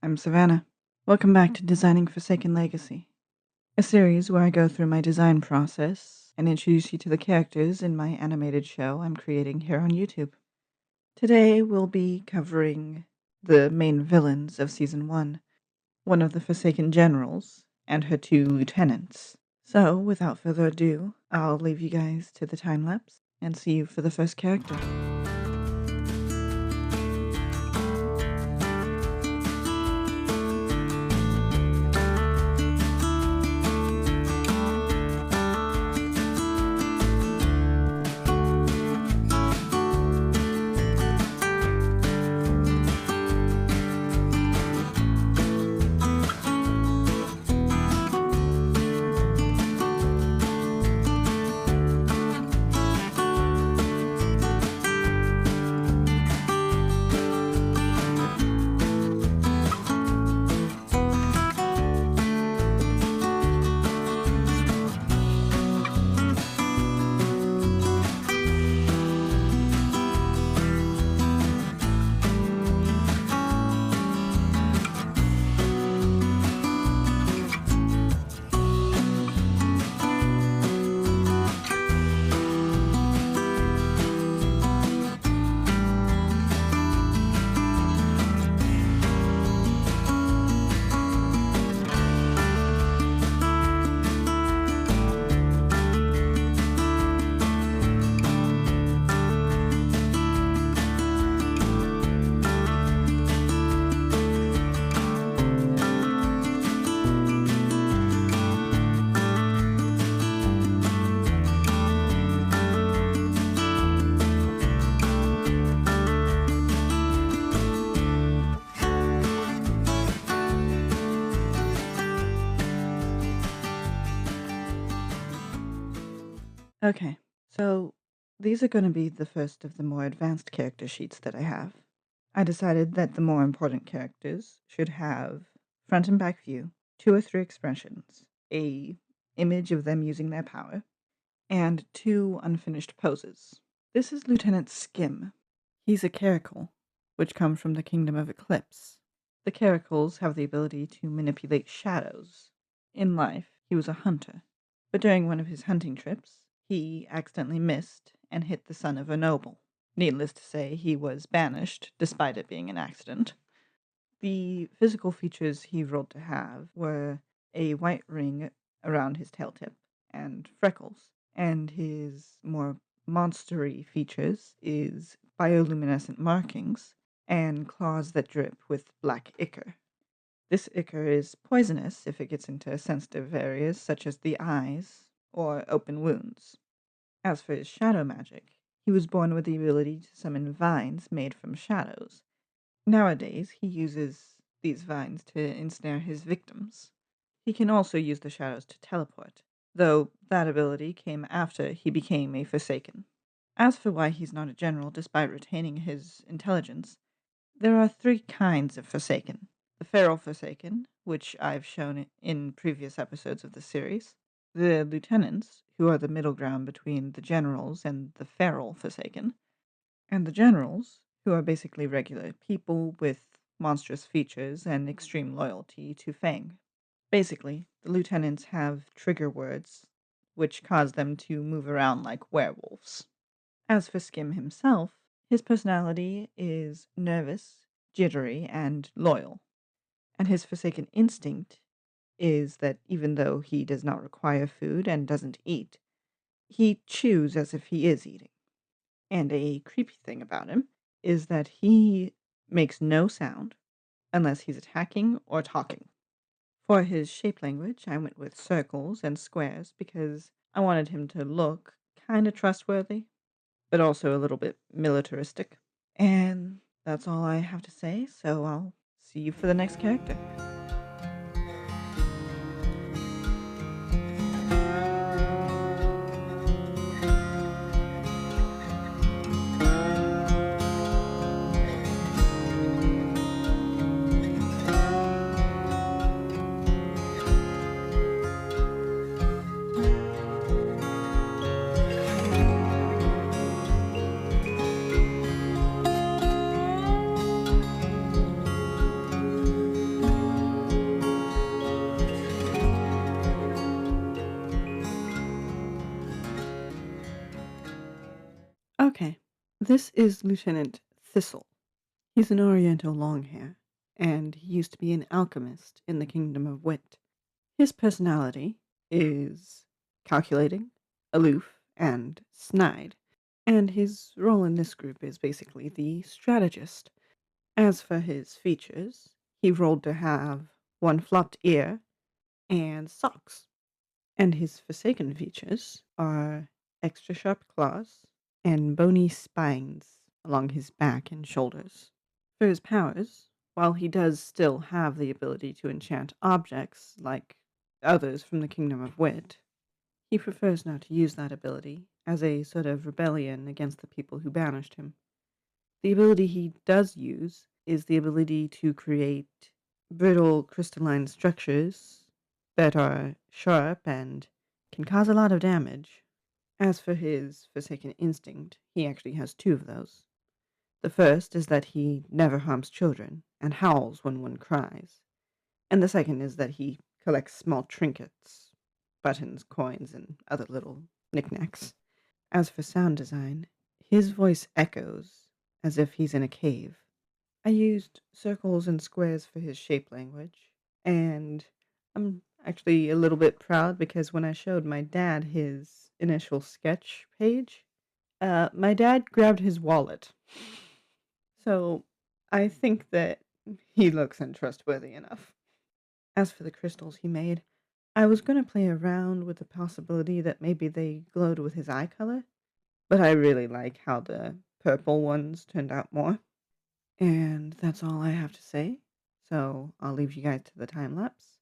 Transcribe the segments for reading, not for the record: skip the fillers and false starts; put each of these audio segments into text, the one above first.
I'm Savannah. Welcome back to Designing Forsaken Legacy, a series where I go through my design process and introduce you to the characters in my animated show I'm creating here on YouTube. Today we'll be covering the main villains of Season 1, one of the Forsaken generals, and her 2 lieutenants. So, without further ado, I'll leave you guys to the time-lapse and see you for the first character. Okay, so these are going to be the first of the more advanced character sheets that I have. I decided that the more important characters should have front and back view, 2 or 3 expressions, a image of them using their power, and 2 unfinished poses. This is Lieutenant Skim. He's a caracal, which come from the Kingdom of Eclipse. The caracals have the ability to manipulate shadows. In life, he was a hunter, but during one of his hunting trips, he accidentally missed and hit the son of a noble. Needless to say, he was banished, despite it being an accident. The physical features he rolled to have were a white ring around his tail tip and freckles, and his more monstery features is bioluminescent markings and claws that drip with black ichor. This ichor is poisonous if it gets into sensitive areas such as the eyes or open wounds. As for his shadow magic, he was born with the ability to summon vines made from shadows. Nowadays, he uses these vines to ensnare his victims. He can also use the shadows to teleport, though that ability came after he became a Forsaken. As for why he's not a general despite retaining his intelligence, there are 3 kinds of Forsaken. The Feral Forsaken, which I've shown in previous episodes of the series, the Lieutenants, who are the middle ground between the Generals and the Feral Forsaken, and the Generals, who are basically regular people with monstrous features and extreme loyalty to Fang. Basically, the Lieutenants have trigger words, which cause them to move around like werewolves. As for Skim himself, his personality is nervous, jittery, and loyal. And his Forsaken instinct is that even though he does not require food and doesn't eat, he chews as if he is eating. And a creepy thing about him is that he makes no sound unless he's attacking or talking. For his shape language, I went with circles and squares because I wanted him to look kind of trustworthy, but also a little bit militaristic. And that's all I have to say, so I'll see you for the next character. This is Lieutenant Thistle. He's an Oriental Longhair, and he used to be an alchemist in the Kingdom of Wit. His personality is calculating, aloof, and snide, and his role in this group is basically the strategist. As for his features, he rolled to have one flopped ear and socks. And his Forsaken features are extra sharp claws and bony spines along his back and shoulders. For his powers, while he does still have the ability to enchant objects like others from the Kingdom of Wit, he prefers not to use that ability as a sort of rebellion against the people who banished him. The ability he does use is the ability to create brittle crystalline structures that are sharp and can cause a lot of damage. As for his Forsaken instinct, he actually has two of those. The first is that he never harms children and howls when one cries. And the second is that he collects small trinkets, buttons, coins, and other little knickknacks. As for sound design, his voice echoes as if he's in a cave. I used circles and squares for his shape language, and I'm actually a little bit proud because when I showed my dad his initial sketch page, my dad grabbed his wallet. So I think that he looks untrustworthy enough. As for the crystals he made, I was going to play around with the possibility that maybe they glowed with his eye color, but I really like how the purple ones turned out more. And that's all I have to say. So I'll leave you guys to the time lapse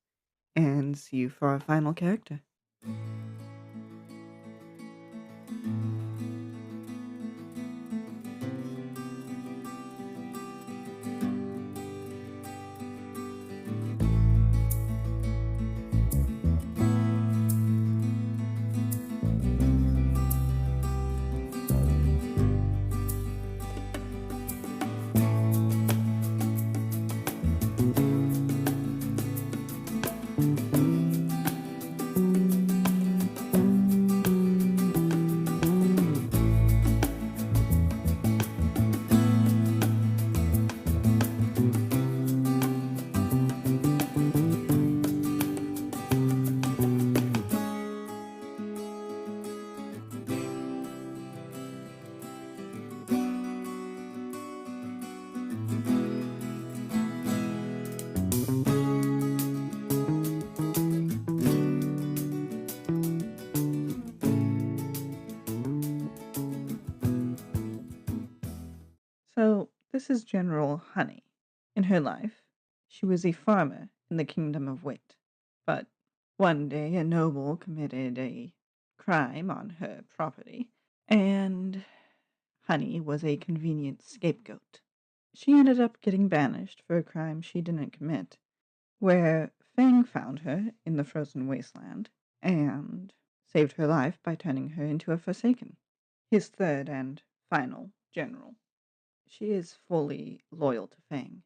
and see you for our final character. So, this is General Honey. In her life, she was a farmer in the Kingdom of Wit. But one day, a noble committed a crime on her property, and Honey was a convenient scapegoat. She ended up getting banished for a crime she didn't commit, where Fang found her in the frozen wasteland and saved her life by turning her into a Forsaken, his third and final general. She is fully loyal to Fang,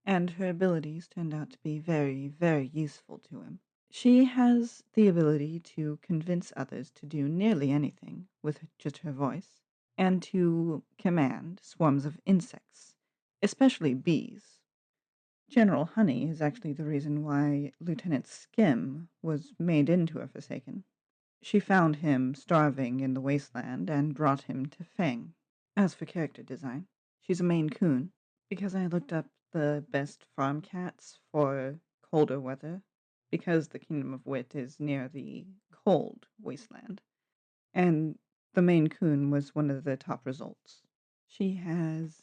and her abilities turned out to be very, very useful to him. She has the ability to convince others to do nearly anything with just her voice, and to command swarms of insects, especially bees. General Honey is actually the reason why Lieutenant Skim was made into a Forsaken. She found him starving in the wasteland and brought him to Fang. As for character design, she's a Maine Coon because I looked up the best farm cats for colder weather because the Kingdom of Wit is near the cold wasteland, and the Maine Coon was one of the top results. She has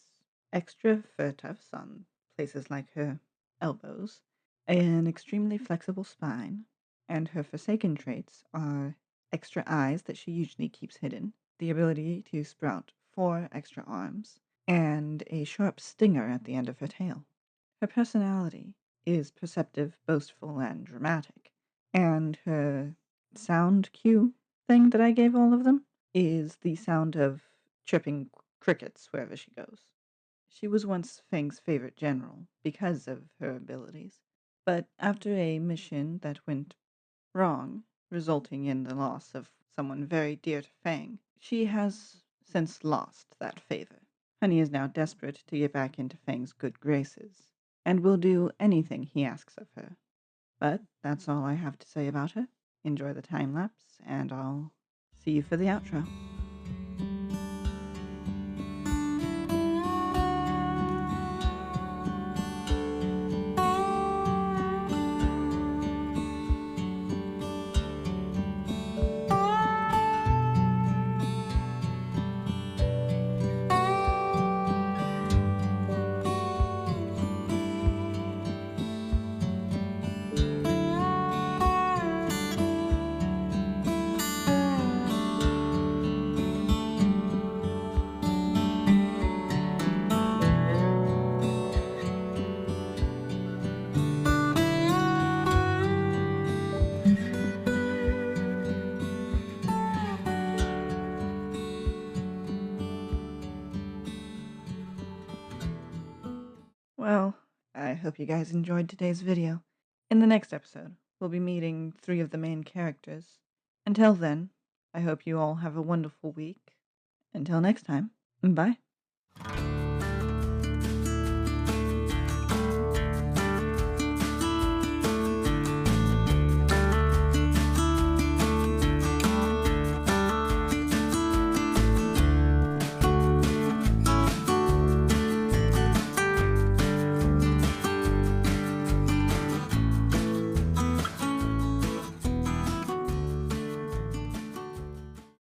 extra fur tufts on places like her elbows, an extremely flexible spine, and her Forsaken traits are extra eyes that she usually keeps hidden, the ability to sprout 4 extra arms, and a sharp stinger at the end of her tail. Her personality is perceptive, boastful, and dramatic, and her sound cue thing that I gave all of them is the sound of chirping crickets wherever she goes. She was once Fang's favorite general because of her abilities, but after a mission that went wrong, resulting in the loss of someone very dear to Fang, she has since lost that favor. Honey is now desperate to get back into Fang's good graces, and will do anything he asks of her. But that's all I have to say about her. Enjoy the time lapse, and I'll see you for the outro. Well, I hope you guys enjoyed today's video. In the next episode, we'll be meeting 3 of the main characters. Until then, I hope you all have a wonderful week. Until next time, bye.